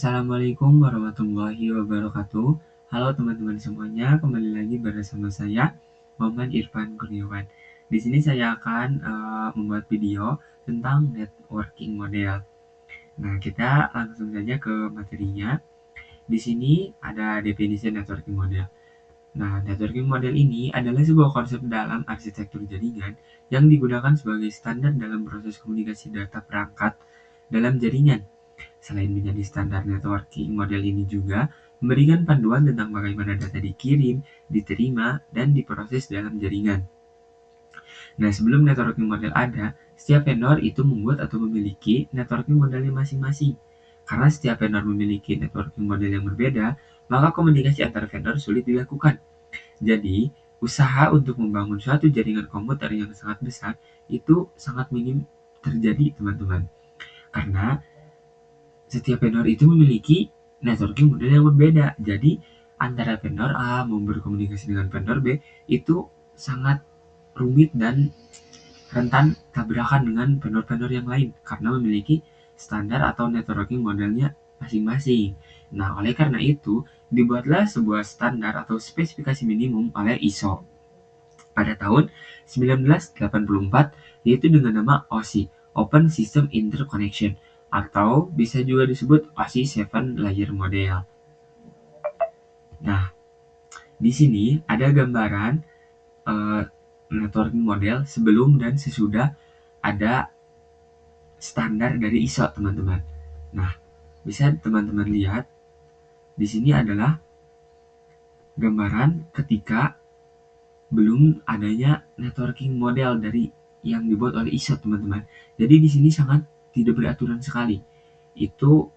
Assalamualaikum warahmatullahi wabarakatuh. Halo teman-teman semuanya, kembali lagi bersama saya Muhammad Irfan Kurniawan. Di sini saya akan membuat video tentang networking model. Nah, kita langsung saja ke materinya. Di sini ada definisi networking model. Nah, networking model ini adalah sebuah konsep dalam arsitektur jaringan yang digunakan sebagai standar dalam proses komunikasi data perangkat dalam jaringan. Selain menjadi standar networking, model ini juga memberikan panduan tentang bagaimana data dikirim, diterima, dan diproses dalam jaringan. Nah, sebelum networking model ada, setiap vendor itu membuat atau memiliki networking modelnya masing-masing. Karena setiap vendor memiliki networking model yang berbeda, maka komunikasi antar vendor sulit dilakukan. Jadi, usaha untuk membangun suatu jaringan komputer yang sangat besar itu sangat minim terjadi, teman-teman. Karena setiap vendor itu memiliki networking model yang berbeda. Jadi, antara vendor A mau berkomunikasi dengan vendor B itu sangat rumit dan rentan tabrakan dengan vendor-vendor yang lain karena memiliki standar atau networking modelnya masing-masing. Nah, oleh karena itu, dibuatlah sebuah standar atau spesifikasi minimum oleh ISO pada tahun 1984, yaitu dengan nama OSI, Open System Interconnection, atau bisa juga disebut OSI 7 Layer Model. Nah, di sini ada gambaran networking model sebelum dan sesudah ada standar dari ISO, teman-teman. Nah, bisa teman-teman lihat di sini adalah gambaran ketika belum adanya networking model dari yang dibuat oleh ISO, teman-teman. Jadi di sini sangat tidak beraturan sekali. Itu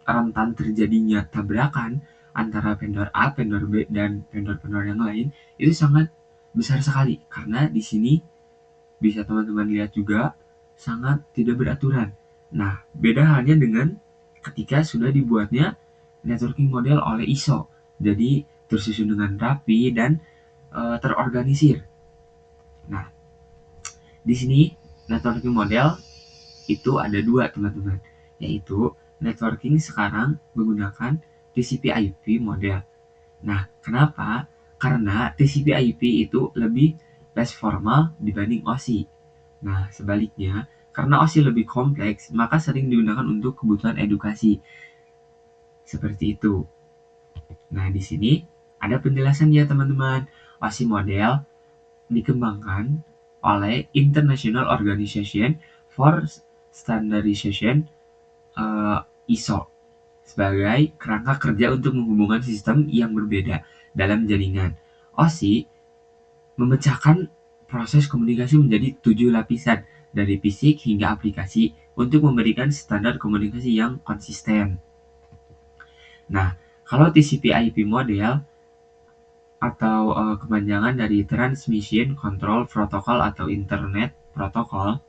rentan terjadinya tabrakan antara vendor A, vendor B, dan vendor-vendor yang lain itu sangat besar sekali karena di sini bisa teman-teman lihat juga sangat tidak beraturan. Nah, beda halnya dengan ketika sudah dibuatnya networking model oleh ISO. Jadi tersusun dengan rapi dan terorganisir. Nah, di sini networking model itu ada dua, teman-teman, yaitu networking sekarang menggunakan TCP/IP model. Nah, kenapa? Karena TCP/IP itu lebih less formal dibanding OSI. Nah, sebaliknya, karena OSI lebih kompleks, maka sering digunakan untuk kebutuhan edukasi. Seperti itu. Nah, di sini ada penjelasannya, teman-teman. OSI model dikembangkan oleh International Organization for Standardization ISO sebagai kerangka kerja untuk menghubungkan sistem yang berbeda dalam jaringan. OSI memecahkan proses komunikasi menjadi 7 lapisan dari fisik hingga aplikasi untuk memberikan standar komunikasi yang konsisten. Nah, kalau TCP/IP model atau kepanjangan dari Transmission Control Protocol atau Internet Protocol,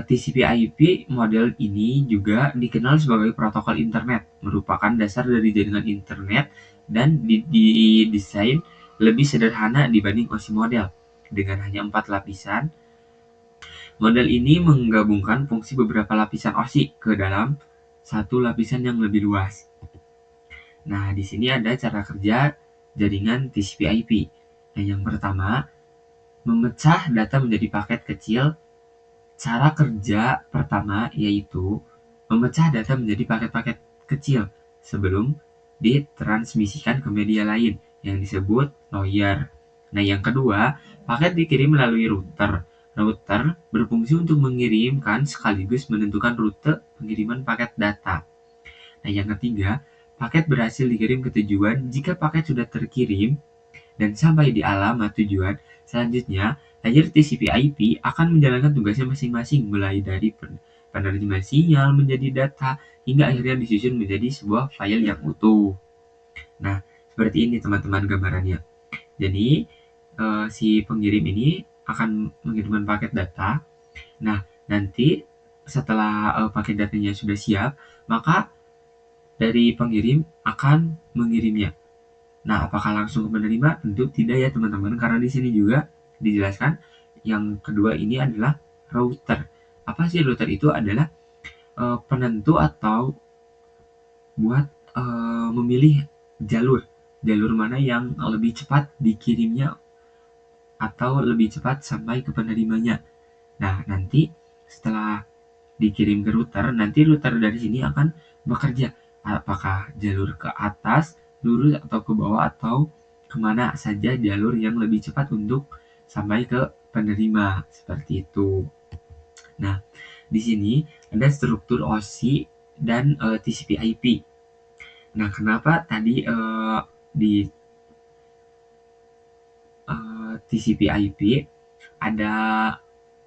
TCP/IP model ini juga dikenal sebagai protokol internet, merupakan dasar dari jaringan internet dan didesain lebih sederhana dibanding OSI model. Dengan hanya 4 lapisan, model ini menggabungkan fungsi beberapa lapisan OSI ke dalam satu lapisan yang lebih luas. Nah, di sini ada cara kerja jaringan TCP/IP. Nah, yang pertama, memecah data menjadi paket kecil. Cara kerja pertama yaitu memecah data menjadi paket-paket kecil sebelum ditransmisikan ke media lain yang disebut layer. Nah, yang kedua, paket dikirim melalui router. Router berfungsi untuk mengirimkan sekaligus menentukan rute pengiriman paket data. Nah, yang ketiga, paket berhasil dikirim ke tujuan jika paket sudah terkirim dan sampai di alamat tujuan. Selanjutnya, layer TCP/IP akan menjalankan tugasnya masing-masing, mulai dari penerjemahan sinyal menjadi data hingga akhirnya disusun menjadi sebuah file yang utuh. Nah, seperti ini teman-teman gambarannya. Jadi, si pengirim ini akan mengirimkan paket data. Nah, nanti setelah paket datanya sudah siap, maka dari pengirim akan mengirimnya. Nah, apakah langsung ke penerima? Tentu tidak ya, teman-teman, karena di sini juga dijelaskan yang kedua ini adalah router. Apa sih router? Itu adalah penentu atau buat memilih jalur mana yang lebih cepat dikirimnya atau lebih cepat sampai ke penerimanya. Nah, nanti setelah dikirim ke router, nanti router dari sini akan bekerja. Apakah jalur ke atas, lurus atau ke bawah, atau kemana saja jalur yang lebih cepat untuk sampai ke penerima. Seperti itu. Nah, di sini ada struktur OSI dan TCP/IP. Nah, kenapa tadi di TCP/IP ada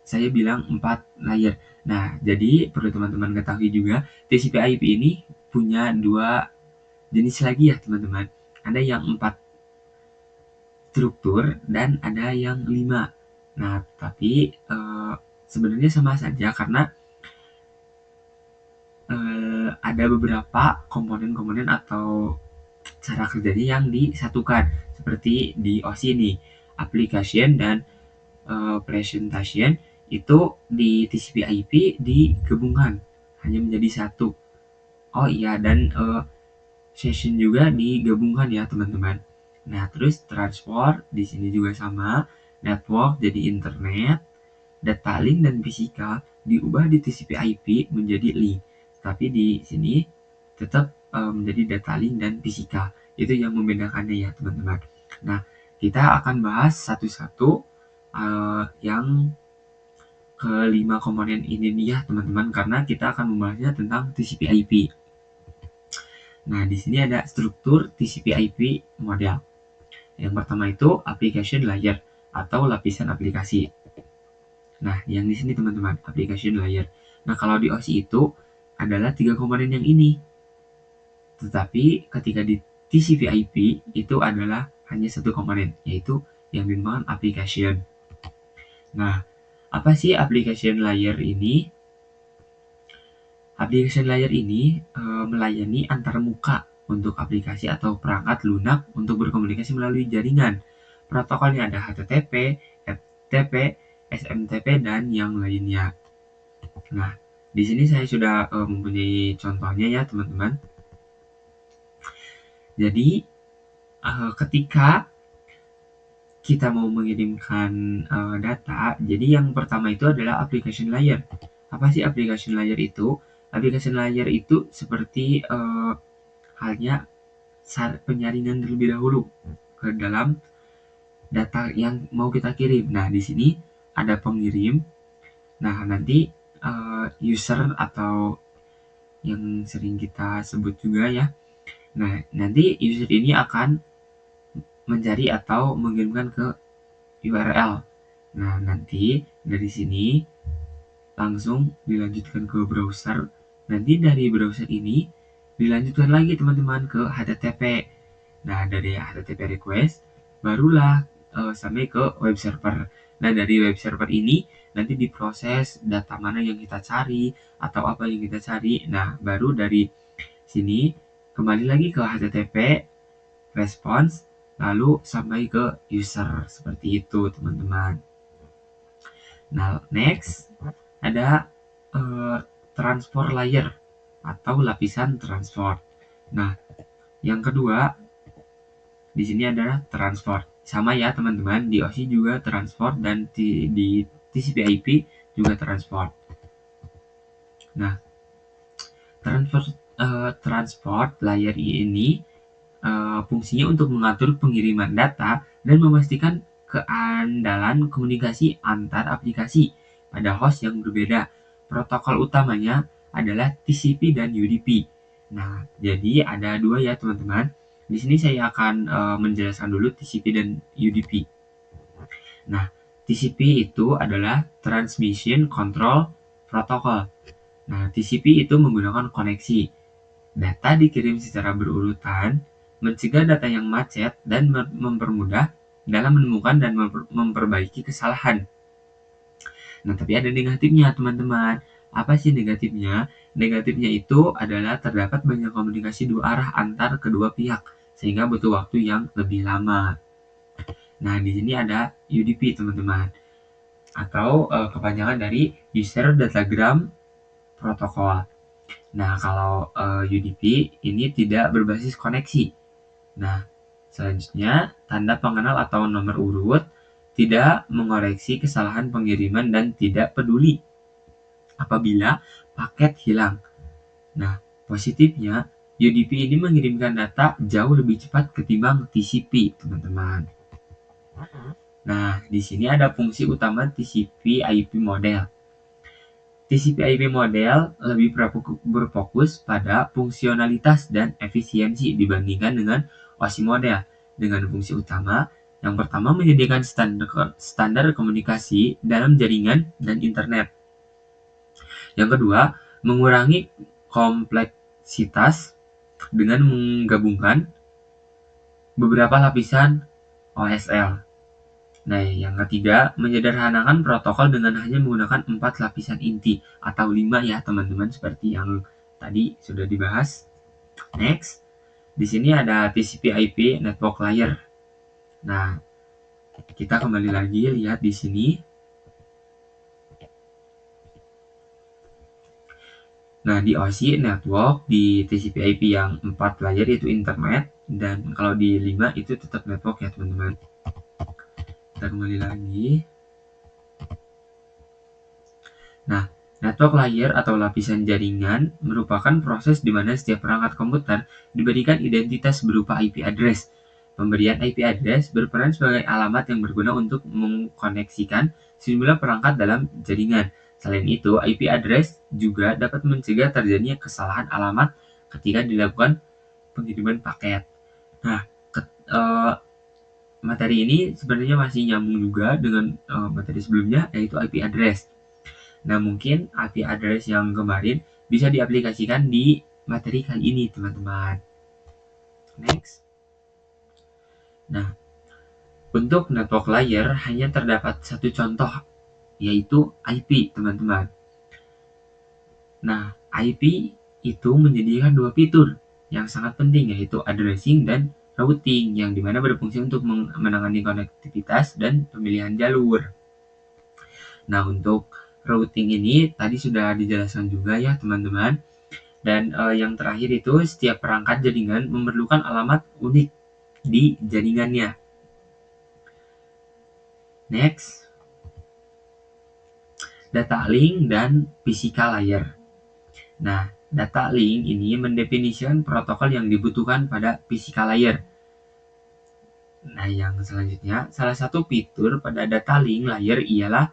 saya bilang 4 layer. Nah, jadi perlu teman-teman ketahui juga, TCP/IP ini punya 2 jenis lagi ya teman-teman. Ada yang 4 struktur dan ada yang 5. Nah, tapi sebenarnya sama saja karena ada beberapa komponen-komponen atau cara kerjanya yang disatukan. Seperti di OSI ini, application dan presentation itu di TCP/IP digabungkan hanya menjadi satu. Oh iya, dan session juga digabungkan ya teman-teman. Nah, terus transport di sini juga sama, network jadi internet, data link dan fisika diubah di TCP/IP menjadi link. Tapi di sini tetap menjadi data link dan fisika. Itu yang membedakannya ya teman-teman. Nah, kita akan bahas satu-satu yang kelima komponen ini nih ya teman-teman, karena kita akan membahasnya tentang TCP/IP. Nah, di sini ada struktur TCP/IP model. Yang pertama itu application layer atau lapisan aplikasi. Nah, yang di sini teman-teman, application layer. Nah, kalau di OSI itu adalah 3 komponen yang ini. Tetapi ketika di TCP/IP itu adalah hanya satu komponen, yaitu yang dinamakan application. Nah, apa sih application layer ini? Application layer ini melayani antarmuka untuk aplikasi atau perangkat lunak untuk berkomunikasi melalui jaringan. Protokolnya ada HTTP, FTP, SMTP, dan yang lainnya. Nah, di sini saya sudah mempunyai contohnya ya teman-teman. Jadi, ketika kita mau mengirimkan data, jadi yang pertama itu adalah application layer. Apa sih application layer itu? Application layer itu seperti halnya penyaringan terlebih dahulu ke dalam data yang mau kita kirim. Nah, di sini ada pengirim. Nah, nanti user atau yang sering kita sebut juga ya. Nah, nanti user ini akan mencari atau mengirimkan ke URL. Nah, nanti dari sini langsung dilanjutkan ke browser. Nanti dari browser ini dilanjutkan lagi teman-teman ke HTTP. Nah, dari HTTP request barulah sampai ke web server. Nah, dari web server ini nanti diproses data mana yang kita cari atau apa yang kita cari. Nah, baru dari sini kembali lagi ke HTTP response lalu sampai ke user. Seperti itu, teman-teman. Nah, next ada transport layer atau lapisan transport. Nah, yang kedua di sini adalah transport. Sama ya teman-teman, di OSI juga transport dan di TCP/IP juga transport. Nah, transport layer ini fungsinya untuk mengatur pengiriman data dan memastikan keandalan komunikasi antar aplikasi pada host yang berbeda. Protokol utamanya adalah TCP dan UDP. Nah, jadi ada 2 ya teman-teman. Di sini saya akan menjelaskan dulu TCP dan UDP. Nah, TCP itu adalah Transmission Control Protocol. Nah, TCP itu menggunakan koneksi. Data dikirim secara berurutan, mencegah data yang macet, dan mempermudah dalam menemukan dan memperbaiki kesalahan. Nah, tapi ada negatifnya, teman-teman. Apa sih negatifnya? Negatifnya itu adalah terdapat banyak komunikasi 2 arah antar kedua pihak, sehingga butuh waktu yang lebih lama. Nah, di sini ada UDP, teman-teman. Atau kepanjangan dari User Datagram Protocol. Nah, kalau UDP ini tidak berbasis koneksi. Nah, selanjutnya tanda pengenal atau nomor urut tidak mengoreksi kesalahan pengiriman dan tidak peduli apabila paket hilang. Nah, positifnya UDP ini mengirimkan data jauh lebih cepat ketimbang TCP, teman-teman. Nah, di sini ada fungsi utama TCP/IP model. TCP/IP model lebih berfokus pada fungsionalitas dan efisiensi dibandingkan dengan OSI model. Dengan fungsi utama, yang pertama menyediakan standar komunikasi dalam jaringan dan internet. Yang kedua, mengurangi kompleksitas dengan menggabungkan beberapa lapisan OSL. Nah, yang ketiga, menyederhanakan protokol dengan hanya menggunakan 4 lapisan inti atau 5 ya, teman-teman, seperti yang tadi sudah dibahas. Next, di sini ada TCP/IP network layer. Nah, kita kembali lagi lihat di sini. Nah, di OSI network di TCP/IP yang 4 layer itu internet, dan kalau di 5 itu tetap network ya, teman-teman. Kita kembali lagi. Nah, network layer atau lapisan jaringan merupakan proses di mana setiap perangkat komputer diberikan identitas berupa IP address. Pemberian IP address berperan sebagai alamat yang berguna untuk mengkoneksikan sejumlah perangkat dalam jaringan. Selain itu, IP address juga dapat mencegah terjadinya kesalahan alamat ketika dilakukan pengiriman paket. Nah, materi ini sebenarnya masih nyambung juga dengan materi sebelumnya, yaitu IP address. Nah, mungkin IP address yang kemarin bisa diaplikasikan di materi kali ini, teman-teman. Next. Nah, untuk network layer hanya terdapat satu contoh, yaitu IP, teman-teman. Nah, IP itu menyediakan dua fitur yang sangat penting, yaitu addressing dan routing, yang dimana berfungsi untuk menangani konektivitas dan pemilihan jalur. Nah, untuk routing ini tadi sudah dijelaskan juga ya, teman-teman. Dan yang terakhir itu, setiap perangkat jaringan memerlukan alamat unik di jaringannya. Next, data link dan physical layer. Nah, data link ini mendefinisikan protokol yang dibutuhkan pada physical layer. Nah, yang selanjutnya, salah satu fitur pada data link layer ialah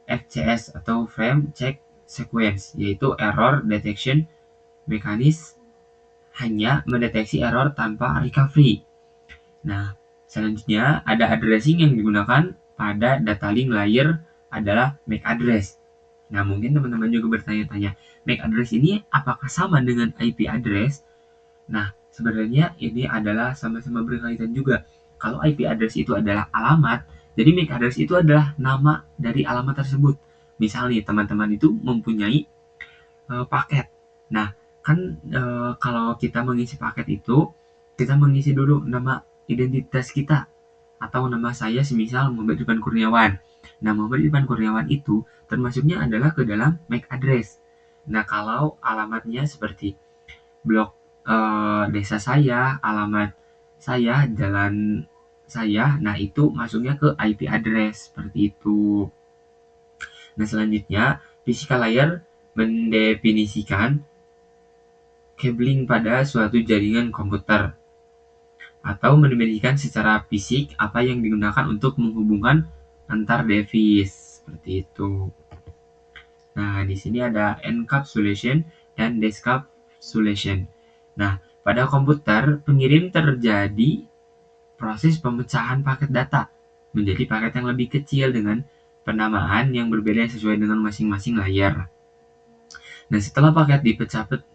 FCS atau Frame Check Sequence, yaitu Error Detection Mechanism, hanya mendeteksi error tanpa recovery. Nah, selanjutnya ada addressing yang digunakan pada data link layer adalah MAC address. Nah, mungkin teman-teman juga bertanya-tanya, MAC address ini apakah sama dengan IP address? Nah, sebenarnya ini adalah sama-sama berkaitan juga. Kalau IP address itu adalah alamat, jadi MAC address itu adalah nama dari alamat tersebut. Misalnya teman-teman itu mempunyai paket. Nah, kan kalau kita mengisi paket itu, kita mengisi dulu nama identitas kita, atau nama saya semisal Muhammad Irfan Kurniawan. Nah, Muhammad Irfan Kurniawan itu termasuknya adalah ke dalam MAC address. Nah, kalau alamatnya seperti blok desa saya, alamat saya, jalan saya, nah itu masuknya ke IP address seperti itu. Nah, selanjutnya physical layer mendefinisikan cabling pada suatu jaringan komputer, atau mendefinisikan secara fisik apa yang digunakan untuk menghubungkan antar device seperti itu. Nah, di sini ada encapsulation dan decapsulation. Nah, pada komputer pengirim terjadi proses pemecahan paket data menjadi paket yang lebih kecil dengan penamaan yang berbeda sesuai dengan masing-masing layer. Nah, setelah paket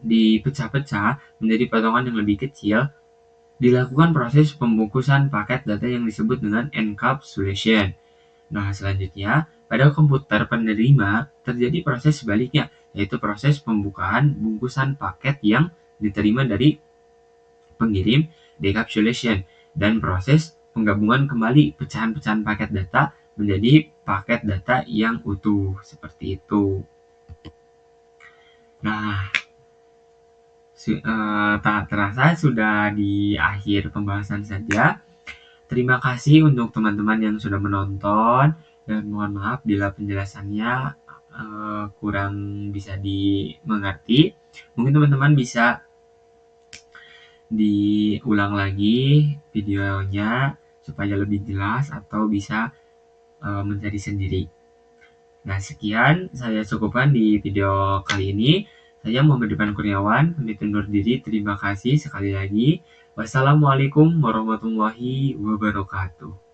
dipecah-pecah menjadi potongan yang lebih kecil, dilakukan proses pembungkusan paket data yang disebut dengan encapsulation. Nah, selanjutnya, pada komputer penerima terjadi proses sebaliknya, yaitu proses pembukaan bungkusan paket yang diterima dari pengirim, decapsulation, dan proses penggabungan kembali pecahan-pecahan paket data menjadi paket data yang utuh, seperti itu. Nah, Tak terasa sudah di akhir pembahasan saja. Terima kasih untuk teman-teman yang sudah menonton, dan mohon maaf bila penjelasannya kurang bisa dimengerti. Mungkin teman-teman bisa diulang lagi videonya supaya lebih jelas, atau bisa mencari sendiri. Nah, sekian saya cukupkan di video kali ini. Saya Muhammad Irfan Kurniawan, pamit undur diri. Terima kasih sekali lagi. Wassalamualaikum warahmatullahi wabarakatuh.